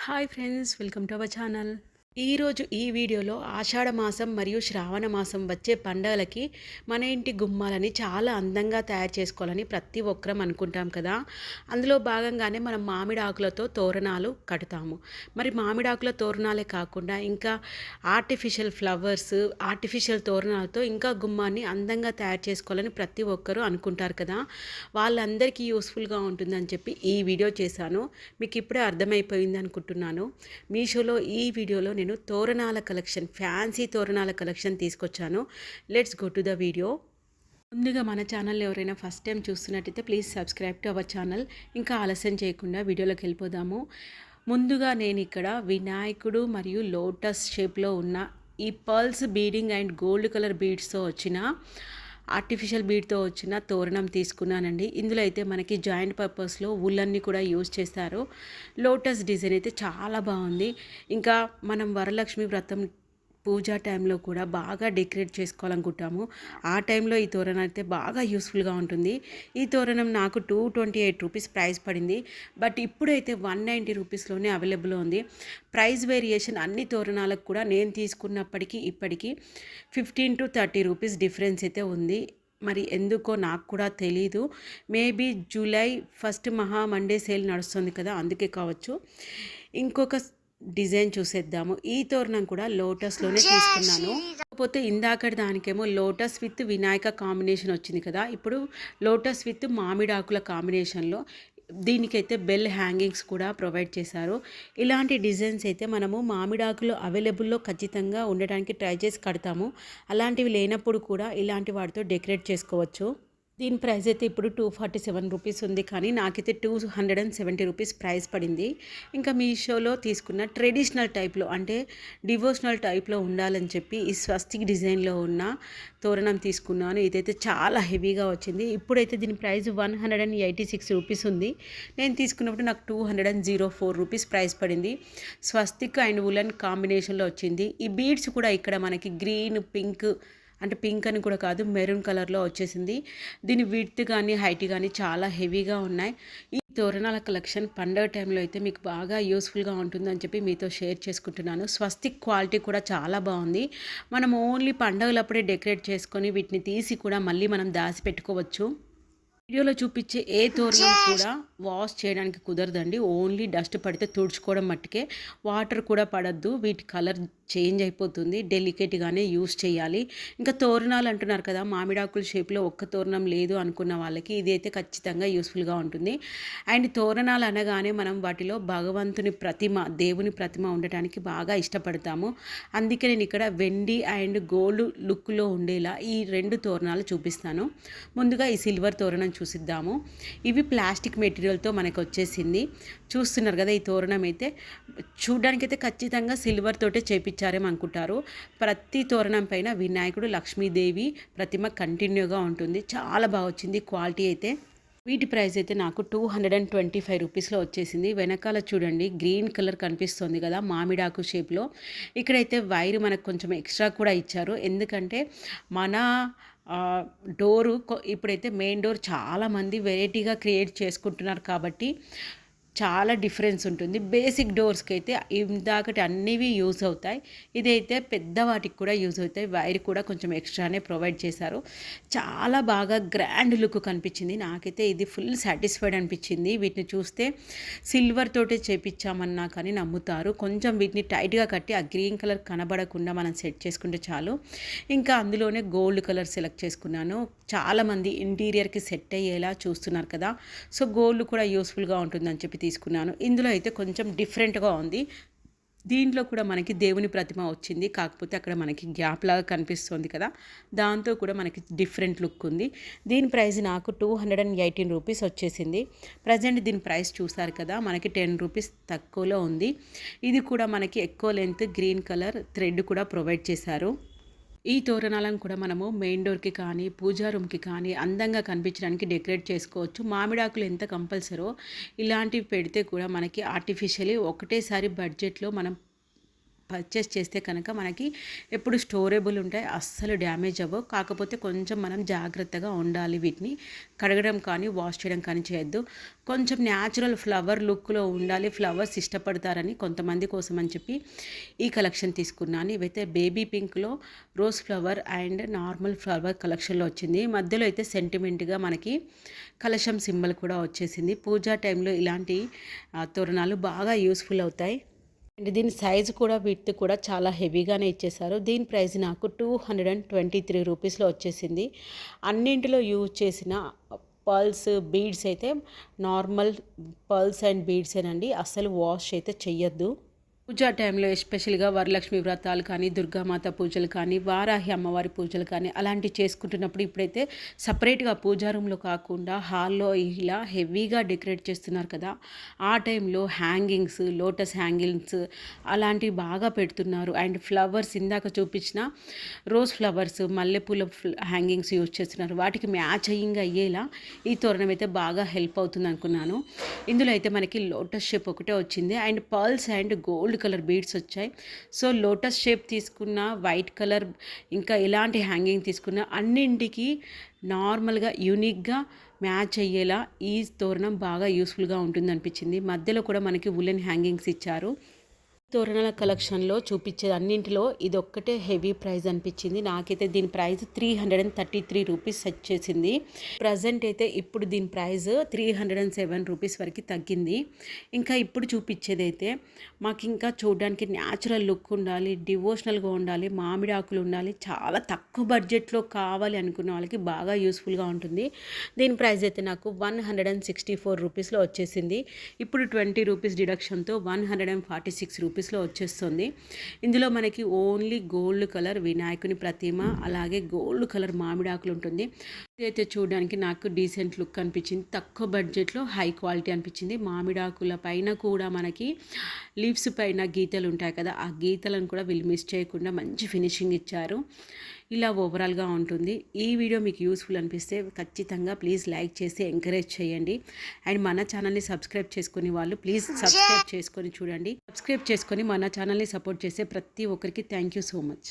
Hi friends, welcome to our channel. ఈరోజు ఈ వీడియోలో ఆషాఢ మాసం మరియు శ్రావణ మాసం వచ్చే పండగలకి మన ఇంటి గుమ్మాలని చాలా అందంగా తయారు చేసుకోవాలని ప్రతి ఒక్కరం అనుకుంటాం కదా. అందులో భాగంగానే మనం మామిడి ఆకులతో తోరణాలు కడతాము. మరి మామిడి ఆకుల తోరణాలే కాకుండా ఇంకా ఆర్టిఫిషియల్ ఫ్లవర్స్, ఆర్టిఫిషియల్ తోరణాలతో ఇంకా గుమ్మాన్ని అందంగా తయారు చేసుకోవాలని ప్రతి ఒక్కరూ అనుకుంటారు కదా. వాళ్ళందరికీ యూస్ఫుల్గా ఉంటుందని చెప్పి ఈ వీడియో చేశాను. మీకు ఇప్పుడే అర్థమైపోయింది అనుకుంటున్నాను. మీషోలో ఈ వీడియోలో నేను తోరణాల కలెక్షన్, ఫ్యాన్సీ తోరణాల కలెక్షన్ తీసుకొచ్చాను. Let's go to the video. ముందుగా మన ఛానల్ ఎవరైనా ఫస్ట్ టైం చూస్తున్నట్టయితే please subscribe to our channel. ఇంకా ఆలస్యం చేయకుండా వీడియోలోకి వెళ్ళిపోదాము. ముందుగా నేను ఇక్కడ వినాయకుడు మరియు లోటస్ షేప్లో ఉన్న ఈ pearls beading and gold colour బీడ్స్తో వచ్చిన ఆర్టిఫిషియల్ బీడ్తో వచ్చిన తోరణం తీసుకున్నానండి. ఇందులో అయితే మనకి జాయింట్ పర్పస్లో వుల్లన్ని కూడా యూజ్ చేస్తారు. లోటస్ డిజైన్ అయితే చాలా బాగుంది. ఇంకా మనం వరలక్ష్మి వ్రతం పూజా టైంలో కూడా బాగా డెకరేట్ చేసుకోవాలనుకుంటాము. ఆ టైంలో ఈ తోరణం అయితే బాగా యూస్ఫుల్గా ఉంటుంది. ఈ తోరణం నాకు 228 రూపీస్ ప్రైస్ పడింది. బట్ ఇప్పుడైతే 190 రూపీస్లోనే అవైలబుల్ ఉంది. ప్రైస్ వేరియేషన్ అన్ని తోరణాలకు కూడా నేను తీసుకున్నప్పటికీ ఇప్పటికీ 15 to 30 రూపీస్ డిఫరెన్స్ అయితే ఉంది. మరి ఎందుకో నాకు కూడా తెలీదు. మేబీ జూలై 1 మహా మండే సేల్ నడుస్తుంది కదా, అందుకే కావచ్చు. ఇంకొక డిజైన్ చూసేద్దాము. ఈ తోరణం కూడా లోటస్లోనే తీసుకున్నాను. కాకపోతే ఇందాకటి దానికేమో లోటస్ విత్ వినాయక కాంబినేషన్ వచ్చింది కదా, ఇప్పుడు లోటస్ విత్ మామిడాకుల కాంబినేషన్లో దీనికైతే బెల్ హ్యాంగింగ్స్ కూడా ప్రొవైడ్ చేశారు. ఇలాంటి డిజైన్స్ అయితే మనము మామిడాకులు అవైలబుల్లో ఖచ్చితంగా ఉండడానికి ట్రై చేసి కడతాము. అలాంటివి లేనప్పుడు కూడా ఇలాంటి వాటితో డెకరేట్ చేసుకోవచ్చు. దీని ప్రైస్ అయితే ఇప్పుడు 247 రూపీస్ ఉంది, కానీ నాకైతే 270 రూపీస్ ప్రైస్ పడింది. ఇంకా మీషోలో తీసుకున్న ట్రెడిషనల్ టైప్లో, అంటే డివోషనల్ టైప్లో ఉండాలని చెప్పి ఈ స్వస్తిక్ డిజైన్లో ఉన్న తోరణం తీసుకున్నాను. ఇదైతే చాలా హెవీగా వచ్చింది. ఇప్పుడైతే దీని ప్రైస్ 186 రూపీస్ ఉంది. నేను తీసుకున్నప్పుడు నాకు 204 రూపీస్ ప్రైస్ పడింది. స్వస్తిక్ అండ్ వులన్ కాంబినేషన్లో వచ్చింది. ఈ బీడ్స్ కూడా ఇక్కడ మనకి గ్రీన్, పింక్, అంటే పింక్ అని కూడా కాదు, మెరూన్ కలర్లో వచ్చేసింది. దీని విడ్త్ కానీ హైట్ కానీ చాలా హెవీగా ఉన్నాయి. ఈ తోరణాల కలెక్షన్ పండగ టైంలో అయితే మీకు బాగా యూస్ఫుల్గా ఉంటుందని చెప్పి మీతో షేర్ చేసుకుంటున్నాను. స్వస్తిక్ క్వాలిటీ కూడా చాలా బాగుంది. మనం ఓన్లీ పండగలప్పుడే డెకరేట్ చేసుకొని వీటిని తీసి కూడా మళ్ళీ మనం దాచి పెట్టుకోవచ్చు. వీడియోలో చూపించే ఏ తోరణం కూడా వాష్ చేయడానికి కుదరదండి. ఓన్లీ డస్ట్ పడితే తుడుచుకోవడం మట్టుకే, వాటర్ కూడా పడద్దు. వీటి కలర్ చేంజ్ అయిపోతుంది. డెలికేట్గానే యూస్ చేయాలి. ఇంకా తోరణాలు అంటున్నారు కదా, మామిడాకుల షేప్లో ఒక్క తోరణం లేదు అనుకున్న వాళ్ళకి ఇది అయితే ఖచ్చితంగా యూస్ఫుల్గా ఉంటుంది. అండ్ తోరణాలు అనగానే మనం వాటిలో భగవంతుని ప్రతిమ, దేవుని ప్రతిమ ఉండటానికి బాగా ఇష్టపడతాము. అందుకే నేను ఇక్కడ వెండి అండ్ గోల్డ్ లుక్లో ఉండేలా ఈ 2 తోరణాలు చూపిస్తాను. ముందుగా ఈ సిల్వర్ తోరణం చూసిద్దాము. ఇవి ప్లాస్టిక్ మెటీరియల్తో మనకు వచ్చేసింది. చూస్తున్నారు కదా, ఈ తోరణం అయితే చూడడానికైతే ఖచ్చితంగా సిల్వర్ తోటే చేపించారేమో అనుకుంటారు. ప్రతి తోరణం పైన వినాయకుడు, లక్ష్మీదేవి ప్రతిమ కంటిన్యూగా ఉంటుంది. చాలా బాగా వచ్చింది క్వాలిటీ అయితే. వీటి ప్రైస్ అయితే నాకు 225 రూపీస్లో వచ్చేసింది. వెనకాల చూడండి, గ్రీన్ కలర్ కనిపిస్తుంది కదా మామిడాకు షేప్లో. ఇక్కడైతే వైర్ మనకు కొంచెం ఎక్స్ట్రా కూడా ఇచ్చారు. ఎందుకంటే మన డోరు ఇప్పుడైతే మెయిన్ డోర్ చాలామంది వెరైటీగా క్రియేట్ చేసుకుంటున్నారు కాబట్టి చాలా డిఫరెన్స్ ఉంటుంది. బేసిక్ డోర్స్కి అయితే ఇందాకటి అన్నివి యూజ్ అవుతాయి. ఇదైతే పెద్ద వాటికి కూడా యూజ్ అవుతాయి. వైర్ కూడా కొంచెం ఎక్స్ట్రానే ప్రొవైడ్ చేశారు. చాలా బాగా గ్రాండ్ లుక్ కనిపించింది. నాకైతే ఇది ఫుల్ సాటిస్ఫైడ్ అనిపించింది. వీటిని చూస్తే సిల్వర్ తోటే చేపించామన్నా కానీ నమ్ముతారు. కొంచెం వీటిని టైట్గా కట్టి ఆ గ్రీన్ కలర్ కనబడకుండా మనం సెట్ చేసుకుంటే చాలు. ఇంకా అందులోనే గోల్డ్ కలర్ సెలెక్ట్ చేసుకున్నాను. చాలామంది ఇంటీరియర్కి సెట్ అయ్యేలా చూస్తున్నారు కదా, సో గోల్డ్ కూడా యూస్ఫుల్గా ఉంటుందని చెప్పి తీసుకున్నాను. ఇందులో అయితే కొంచెం డిఫరెంట్గా ఉంది. దీంట్లో కూడా మనకి దేవుని ప్రతిమ వచ్చింది, కాకపోతే అక్కడ మనకి గ్యాప్ లాగా కనిపిస్తుంది కదా, దాంతో కూడా మనకి డిఫరెంట్ లుక్ ఉంది. దీని ప్రైస్ నాకు 218 రూపీస్ వచ్చేసింది. ప్రజెంట్ దీని ప్రైస్ చూసారు కదా, మనకి 10 రూపీస్ తక్కువలో ఉంది. ఇది కూడా మనకి ఎక్కువ లెంత్ గ్రీన్ కలర్ థ్రెడ్ కూడా ప్రొవైడ్ చేశారు. ఈ తోరణాలను కూడా మనము మెయిన్ డోర్కి కానీ పూజా రూమ్కి కానీ అందంగా కనిపించడానికి డెకరేట్ చేసుకోవచ్చు. మామిడాకులు ఎంత కంపల్సరో ఇలాంటివి పెడితే కూడా మనకి ఆర్టిఫిషియలీ ఒకటేసారి బడ్జెట్లో మనం పర్చేస్ చేస్తే కనుక మనకి ఎప్పుడు స్టోరేబుల్ ఉంటాయి, అస్సలు డ్యామేజ్ అవ్వవు. కాకపోతే కొంచెం మనం జాగ్రత్తగా ఉండాలి. వీటిని కడగడం కానీ వాష్ చేయడం కానీ చేయొద్దు. కొంచెం న్యాచురల్ ఫ్లవర్ లుక్లో ఉండాలి, ఫ్లవర్స్ ఇష్టపడతారని కొంతమంది కోసం అని చెప్పి ఈ కలెక్షన్ తీసుకున్నాను. ఇవైతే బేబీ పింక్లో rose flower and normal flower కలెక్షన్లో వచ్చింది. మధ్యలో అయితే సెంటిమెంట్గా మనకి కలశం సింబల్ కూడా వచ్చేసింది. పూజా టైంలో ఇలాంటి తోరణాలు బాగా యూస్ఫుల్ అవుతాయి. అండ్ దీని సైజు కూడా విడ్త్ కూడా చాలా హెవీగానే ఇచ్చేసారు. దీని ప్రైస్ నాకు 223 రూపీస్లో వచ్చేసింది. అన్నింటిలో యూజ్ చేసిన పర్ల్స్ బీడ్స్ అయితే నార్మల్ పర్ల్స్ అండ్ బీడ్సేనండి, అస్సలు వాష్ అయితే చెయ్యొద్దు. పూజా టైంలో ఎస్పెషల్గా వరలక్ష్మి వ్రతాలు కానీ, దుర్గామాత పూజలు కానీ, వారాహి అమ్మవారి పూజలు కానీ అలాంటివి చేసుకుంటున్నప్పుడు ఇప్పుడైతే సపరేట్గా పూజా రూమ్లో కాకుండా హాల్లో ఇలా హెవీగా డెకరేట్ చేస్తున్నారు కదా, ఆ టైంలో హ్యాంగింగ్స్, లోటస్ హ్యాంగింగ్స్ అలాంటివి బాగా పెడుతున్నారు. అండ్ ఫ్లవర్స్ ఇందాక చూపించిన రోజ్ ఫ్లవర్స్, మల్లెపూల హ్యాంగింగ్స్ యూజ్ చేస్తున్నారు. వాటికి మ్యాచింగ్ అయ్యేలా ఈ తోరణం అయితే బాగా హెల్ప్ అవుతుంది అనుకున్నాను. ఇందులో అయితే మనకి లోటస్ షేప్ ఒకటే వచ్చింది and pearls and gold colour beads వచ్చాయి. సో లోటస్ షేప్ తీసుకున్న, వైట్ కలర్, ఇంకా ఎలాంటి హ్యాంగింగ్ తీసుకున్న అన్నింటికి నార్మల్గా యూనిక్గా మ్యాచ్ అయ్యేలా ఈ తోరణం బాగా యూస్ఫుల్గా ఉంటుంది అనిపించింది. మధ్యలో కూడా మనకి వులెన్ హ్యాంగింగ్స్ ఇచ్చారు. తోరణాల కలెక్షన్లో చూపించేది అన్నింటిలో ఇది ఒక్కటే హెవీ ప్రైస్ అనిపించింది. నాకైతే దీని ప్రైస్ 333 రూపీస్ వచ్చేసింది. ప్రజెంట్ అయితే ఇప్పుడు దీని ప్రైస్ 307 రూపీస్ వరకు తగ్గింది. ఇంకా ఇప్పుడు చూపించేది అయితే మాకు ఇంకా చూడడానికి న్యాచురల్ లుక్ ఉండాలి, డివోషనల్గా ఉండాలి, మామిడి ఆకులు ఉండాలి, చాలా తక్కువ బడ్జెట్లో కావాలి అనుకున్న వాళ్ళకి బాగా యూస్ఫుల్గా ఉంటుంది. దీని ప్రైస్ అయితే నాకు 164 రూపీస్లో వచ్చేసింది. ఇప్పుడు 20 రూపీస్ డిడక్షన్తో 146 రూపీస్లో వచ్చేస్తుంది. ఇందులో మనకి ఓన్లీ గోల్డ్ కలర్ వినాయకుని ప్రతిమ, అలాగే గోల్డ్ కలర్ మామిడాకులు ఉంటుంది. ఇదైతే చూడడానికి నాకు డీసెంట్ లుక్ అనిపించింది, తక్కువ బడ్జెట్లో హై క్వాలిటీ అనిపించింది. మామిడాకుల పైన కూడా మనకి లీవ్స్ పైన గీతలు ఉంటాయి కదా, ఆ గీతలను కూడా వీళ్ళు మిస్ చేయకుండా మంచి ఫినిషింగ్ ఇచ్చారు. ఇలా ఓవరాల్గా ఉంటుంది. ఈ వీడియో మీకు యూస్ఫుల్ అనిపిస్తే ఖచ్చితంగా ప్లీజ్ లైక్ చేసి ఎంకరేజ్ చేయండి. అండ్ మన ఛానల్ని సబ్స్క్రైబ్ చేసుకుని వాళ్ళు ప్లీజ్ సబ్స్క్రైబ్ చేసుకొని చూడండి. సబ్స్క్రైబ్ చేసుకొని మన ఛానల్ని సపోర్ట్ చేసే ప్రతి ఒక్కరికి థ్యాంక్ యూ సో మచ్.